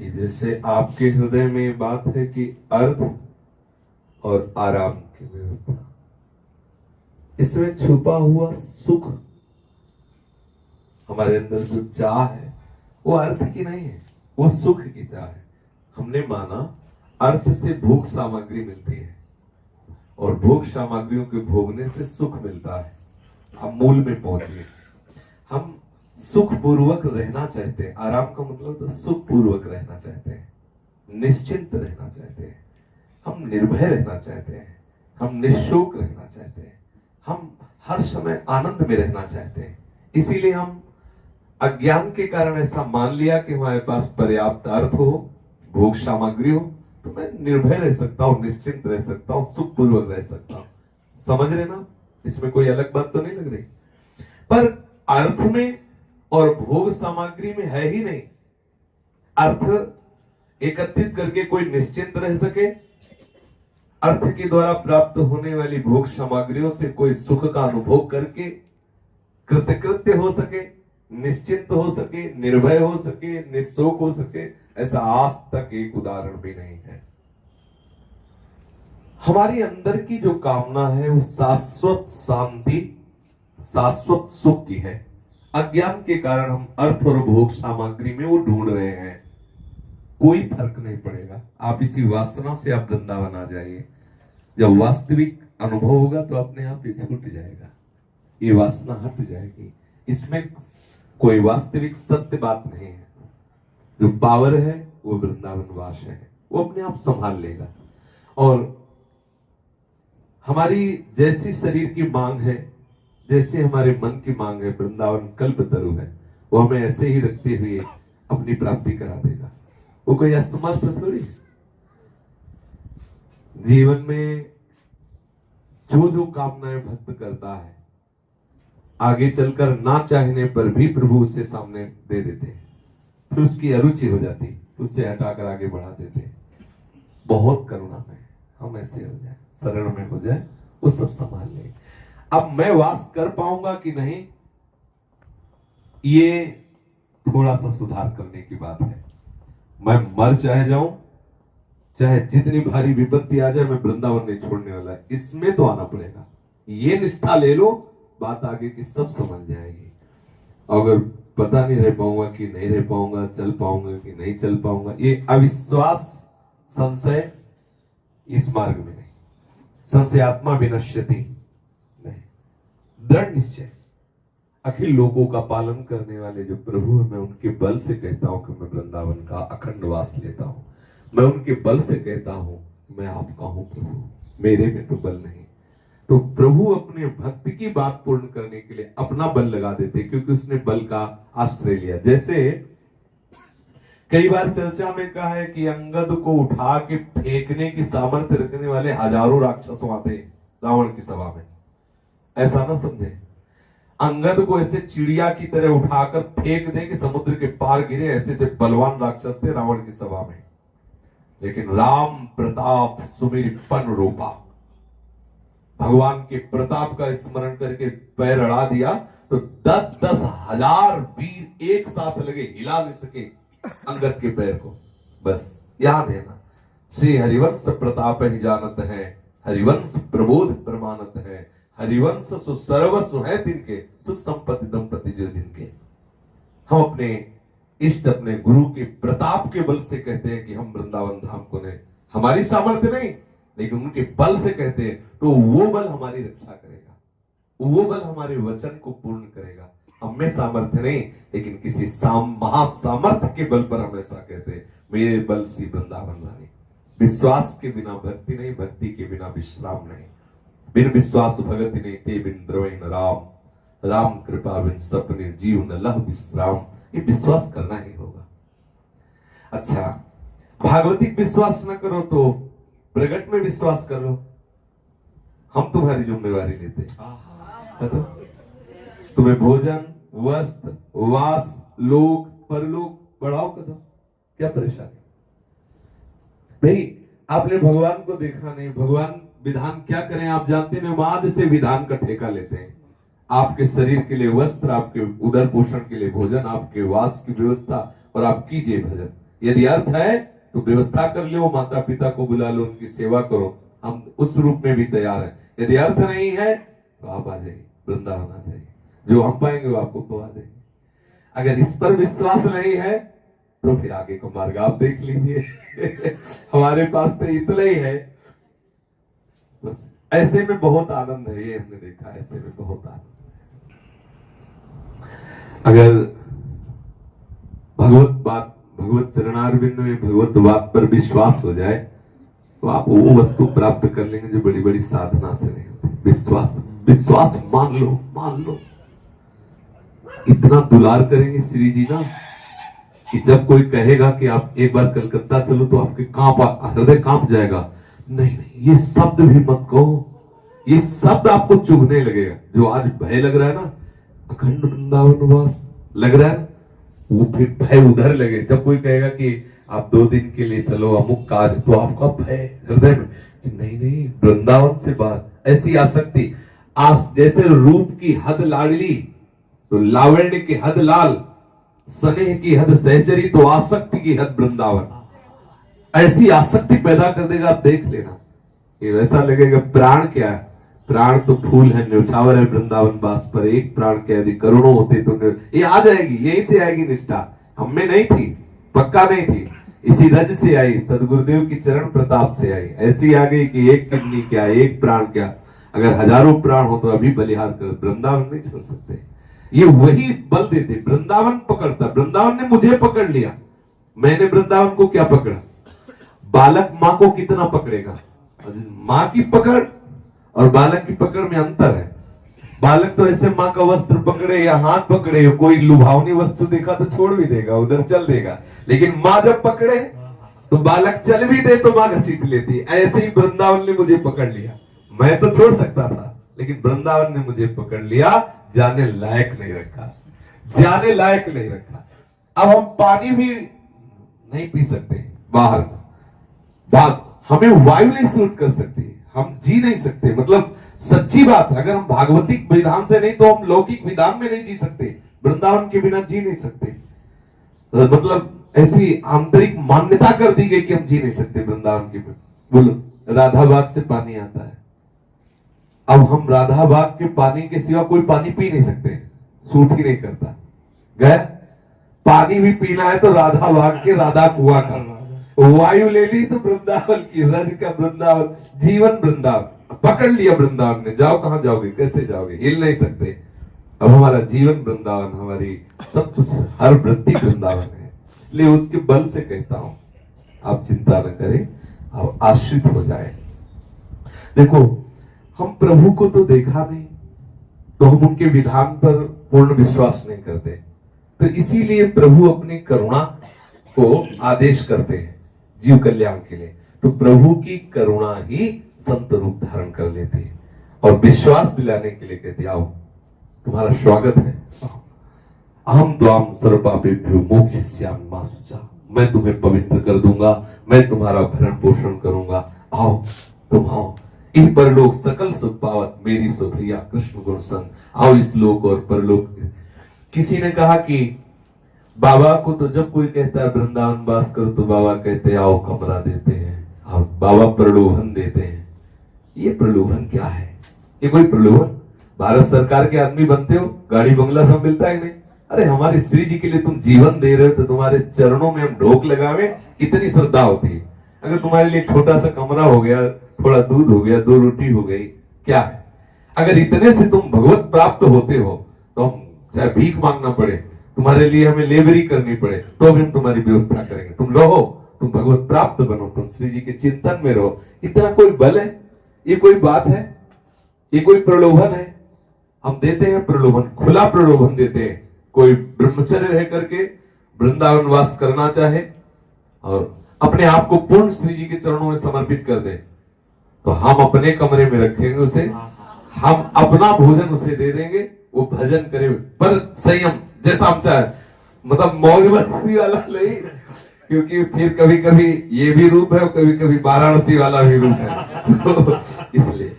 कि जैसे आपके हृदय में बात है कि अर्थ और आराम की व्यवस्था, इसमें छुपा हुआ सुख, हमारे अंदर जो चाह है वो अर्थ की नहीं है, वो सुख की चाह है। हमने माना अर्थ से भोग सामग्री मिलती है और भोग सामग्रियों के भोगने से सुख मिलता है। हम मूल में पहुंचे, हम सुख पूर्वक रहना चाहते हैं। आराम का मतलब तो सुख पूर्वक रहना चाहते हैं, निश्चिंत रहना चाहते हैं, हम निर्भय रहना चाहते हैं, हम निःशोक रहना चाहते हैं, हम हर समय आनंद में रहना चाहते हैं। इसीलिए हम अज्ञान के कारण ऐसा मान लिया कि हमारे पास पर्याप्त अर्थ हो, भोग सामग्री हो, तो मैं निर्भय रह सकता हूं, निश्चिंत रह सकता हूं, सुख पूर्वक रह सकता हूं। समझ रहे ना, इसमें कोई अलग बात तो नहीं लग रही। पर अर्थ में और भोग सामग्री में है ही नहीं। अर्थ एकत्रित करके कोई निश्चिंत रह सके, अर्थ के द्वारा प्राप्त होने वाली भोग सामग्रियों से कोई सुख का अनुभव करके कृतकृत्य हो सके, निश्चिंत हो सके, निर्भय हो सके, निःशोक हो सके, ऐसा आज तक एक उदाहरण भी नहीं है। हमारी अंदर की जो कामना है वो शाश्वत शांति, शाश्वत सुख की है। अज्ञान के कारण हम अर्थ और भोग सामग्री में वो ढूंढ रहे हैं। कोई फर्क नहीं पड़ेगा, आप इसी वासना से आप वृंदावन आ जाइए। जब वास्तविक अनुभव होगा तो अपने आप ये छूट जाएगा, ये वासना हट जाएगी। इसमें कोई वास्तविक सत्य बात नहीं है। जो पावर है वो वृंदावन वास है, वो अपने आप संभाल लेगा। और हमारी जैसी शरीर की मांग है, जैसे हमारे मन की मांग है, वृंदावन कल्पतरु है, वो हमें ऐसे ही रखते हुए अपनी प्राप्ति करा देगा। वो कोई असमर्थ थोड़ी। जीवन में जो जो कामनाएं भक्त करता है, आगे चलकर ना चाहने पर भी प्रभु उससे सामने दे देते हैं। फिर उसकी अरुचि हो जाती, उससे हटाकर आगे बढ़ा देते। बहुत करुणा में हम ऐसे हो जाए, शरण में हो जाए, वो सब संभाल ले। अब मैं वास कर पाऊंगा कि नहीं, ये थोड़ा सा सुधार करने की बात है। मैं मर चाहे जाऊं, चाहे जितनी भारी विपत्ति आ जाए, मैं वृंदावन नहीं छोड़ने वाला है। इसमें तो आना पड़ेगा। ये निष्ठा ले लो, बात आगे की सब समझ जाएगी। अगर पता नहीं रह पाऊंगा कि नहीं रह पाऊंगा, चल पाऊंगा कि नहीं चल पाऊंगा, ये अविश्वास, संशय इस मार्ग में नहीं। संशय आत्मा विनश्यति नहीं, दृढ़ निश्चय। अखिल लोगों का पालन करने वाले जो प्रभु है, मैं उनके बल से कहता हूं कि मैं वृंदावन का अखंड वास लेता हूं। मैं उनके बल से कहता हूं मैं आपका हूं प्रभु, मेरे में तो बल नहीं। तो प्रभु अपने भक्त की बात पूर्ण करने के लिए अपना बल लगा देते, क्योंकि उसने बल का आश्रय लिया। जैसे कई बार चर्चा में कहा है कि अंगद को उठा के फेंकने की सामर्थ्य रखने वाले हजारों राक्षस आते रावण की सभा में। ऐसा ना समझे, अंगद को ऐसे चिड़िया की तरह उठाकर फेंक दे कि समुद्र के पार गिरे, ऐसे से बलवान राक्षस थे रावण की सभा में। लेकिन राम प्रताप सुमिर पन रूपा, भगवान के प्रताप का स्मरण करके पैर अड़ा दिया तो 10-10 हजार वीर एक साथ लगे, हिला नहीं सके अंगद के पैर को। बस याद है ना, श्री हरिवंश प्रताप ही जानत है, हरिवंश प्रबोध प्रमाणत है, हरिवंश सु सर्वस्व है तिनके, सुख संपत्ति दंपति जो जिनके। हम अपने इष्ट, अपने गुरु के प्रताप के बल से कहते हैं कि हम वृंदावन धाम को नहीं, हमारी सामर्थ्य नहीं, लेकिन उनके बल से कहते हैं, तो वो बल हमारी रक्षा करेगा, वो बल हमारे वचन को पूर्ण करेगा। हमें सामर्थ्य नहीं, लेकिन किसी महासामर्थ्य के बल पर हम ऐसा कहते हैं, मेरे बल से वृंदावन लाने। विश्वास के बिना भक्ति नहीं, भक्ति के बिना विश्राम नहीं। बिन विश्वास भगति नहीं, ते बिन द्रवै न राम, राम कृपा बिन सपने जीव न लह विश्राम। ये विश्वास करना ही होगा। अच्छा, भागवतिक विश्वास न करो तो प्रगट में विश्वास करो। हम तुम्हारी जिम्मेवारी लेते हैं। तुम्हें भोजन, वस्त्र, वास, लोक परलोक बढ़ाओ कदम, क्या परेशानी भाई? आपने भगवान को देखा नहीं, भगवान विधान क्या करें आप जानते नहीं, माद से विधान का ठेका लेते हैं। आपके शरीर के लिए वस्त्र, आपके उदर पोषण के लिए भोजन, आपके वास की व्यवस्था, और आप कीजिए भजन। यदि अर्थ है तो व्यवस्था कर लो, माता पिता को बुला लो, उनकी सेवा करो, हम उस रूप में भी तैयार हैं। यदि अर्थ नहीं है तो आप आ जाइए, वृंदावन आ जाइए, जो हम पाएंगे वो आपको पवा देंगे। अगर इस पर विश्वास नहीं है तो फिर आगे का मार्ग आप देख लीजिए। हमारे पास तो इतना ही है। बस ऐसे में बहुत आनंद है, ये हमने देखा, ऐसे में बहुत आनंद है। अगर भगवत चरणारविंद में भगवत बात पर विश्वास हो जाए तो आप वो वस्तु प्राप्त कर लेंगे जो बड़ी बड़ी साधना से नहीं होती। विश्वास मान लो। इतना दुलार करेंगे श्री जी ना कि जब कोई कहेगा कि आप एक बार कलकत्ता चलो तो आपके हृदय कांप जाएगा। नहीं, ये शब्द भी मत कहो, ये शब्द आपको चुभने लगेगा। जो आज भय लग रहा है ना, अखंड वृंदावन वास लग रहा है, वो फिर भय उधर लगे। जब कोई कहेगा कि आप 2 दिन के लिए चलो अमुक कार्य, तो आपका भय हृदय में कि नहीं, वृंदावन से बाहर। ऐसी आसक्ति, जैसे रूप की हद लाडली तो लावण्य की हद लाल, स्नेह की हद सहचरी तो आसक्ति की हद वृंदावन। ऐसी आसक्ति पैदा कर देगा, आप देख लेना। ये वैसा लगेगा प्राण क्या है, प्राण तो फूल है, न्यौछावर है वृंदावन वास पर। एक प्राण के यदि करोड़ों होते तो ये आ जाएगी, यहीं से आएगी निष्ठा। हमें नहीं थी, पक्का नहीं थी, इसी रज से आई, सदगुरुदेव की चरण प्रताप से आई। ऐसी आ गई कि एक किडनी क्या, एक प्राण क्या, अगर हजारों प्राण हो तो अभी बलिहार कर, वृंदावन नहीं छोड़ सकते। ये वही बल देते, वृंदावन पकड़ता। वृंदावन ने मुझे पकड़ लिया, मैंने वृंदावन को क्या पकड़ा। बालक माँ को कितना पकड़ेगा, माँ की पकड़ और बालक की पकड़ में अंतर है। बालक तो ऐसे माँ का वस्त्र पकड़े या हाथ पकड़े, कोई लुभावनी वस्तु देखा तो छोड़ भी देगा, उधर चल देगा। लेकिन माँ जब पकड़े तो बालक चल भी दे तो माँ घसीट लेती। ऐसे ही वृंदावन ने मुझे पकड़ लिया। मैं तो छोड़ सकता था, लेकिन वृंदावन ने मुझे पकड़ लिया, जाने लायक नहीं रखा, जाने लायक नहीं रखा। अब हम पानी भी नहीं पी सकते बाहर, हमें वायु नहीं सूट कर सकती, हम जी नहीं सकते। मतलब सच्ची बात है, अगर हम भागवतिक विधान से नहीं तो हम लौकिक विधान में नहीं जी सकते, वृंदावन के बिना जी नहीं सकते। मतलब ऐसी आंतरिक मान्यता कर दी गई कि हम जी नहीं सकते वृंदावन के बिना। बोलो, राधाबाग से पानी आता है, अब हम राधाबाग के पानी के सिवा कोई पानी पी नहीं सकते, सूट ही नहीं करता। गए पानी भी पीना है तो राधाबाग के राधा कुआं का। वायु ले ली तो वृंदावन की, रज का वृंदावन, जीवन वृंदावन पकड़ लिया वृंदावन ने। जाओ, कहां जाओगे, कैसे जाओगे, हिल नहीं सकते। अब हमारा जीवन वृंदावन, हमारी सब कुछ, हर वृत्ति वृंदावन है। इसलिए उसके बल से कहता हूं, आप चिंता न करें, आप आश्रित हो जाए। देखो, हम प्रभु को तो देखा नहीं तो हम उनके विधान पर पूर्ण विश्वास नहीं करते, तो इसीलिए प्रभु अपनी करुणा को आदेश करते हैं जीव कल्याण के लिए। तो प्रभु की करुणा ही संत रूप धारण कर लेती है और विश्वास दिलाने के लिए कहते, आओ तुम्हारा स्वागत है, अहम त्वाम सर्वपापेभ्यो मोक्षयिष्यामि मा शुचा, मैं तुम्हें पवित्र कर दूंगा, मैं तुम्हारा भरण पोषण करूंगा, आओ तुम आओ। इन परलोक सकल सुख पावत मेरी सो भैया कृष्ण गुण संग, आओ इस लोक और परलोक। किसी ने कहा कि बाबा को तो जब कोई कहता है वृंदावन वास करो तो बाबा कहते आओ कमरा देते हैं, और बाबा प्रलोभन देते हैं। ये प्रलोभन क्या है, ये कोई प्रलोभन? भारत सरकार के आदमी बनते हो, गाड़ी बंगला सब मिलता है नहीं? अरे हमारे श्री जी के लिए तुम जीवन दे रहे हो तो तुम्हारे चरणों में हम ढोक लगावे, इतनी श्रद्धा होती है। अगर तुम्हारे लिए छोटा सा कमरा हो गया, थोड़ा दूध हो गया, 2 रोटी हो गई, क्या है? अगर इतने से तुम भगवत प्राप्त होते हो तो हम चाहे भीख मांगना पड़े, तुम्हारे लिए हमें लेबरी करनी पड़े, तो भी हम तुम्हारी व्यवस्था करेंगे। तुम रहो, तुम भगवत प्राप्त बनो, तुम श्री जी के चिंतन में रहो। इतना कोई बल है? ये कोई बात है? ये कोई प्रलोभन है? हम देते हैं प्रलोभन, खुला प्रलोभन देते हैं। कोई ब्रह्मचर्य रह करके वृंदावन वास करना चाहे और अपने आप को पूर्ण श्री जी के चरणों में समर्पित कर दे, तो हम अपने कमरे में रखेंगे उसे, हम अपना भोजन उसे दे देंगे, वो भजन करे, पर संयम जैसा हम चाहे, मतलब मौज मस्ती वाला नहीं, क्योंकि फिर कभी कभी ये भी रूप है, कभी कभी वाराणसी वाला भी रूप है। तो इसलिए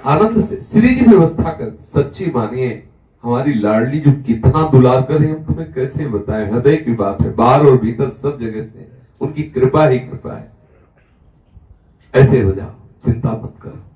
आनंद से श्री जी व्यवस्था कर। सच्ची मानिए, हमारी लाडली जो कितना दुलार करे, हम तुम्हें कैसे बताएं, हृदय की बात है, बाहर और भीतर सब जगह से उनकी कृपा ही कृपा है। ऐसे हो जाओ, चिंता मत करो।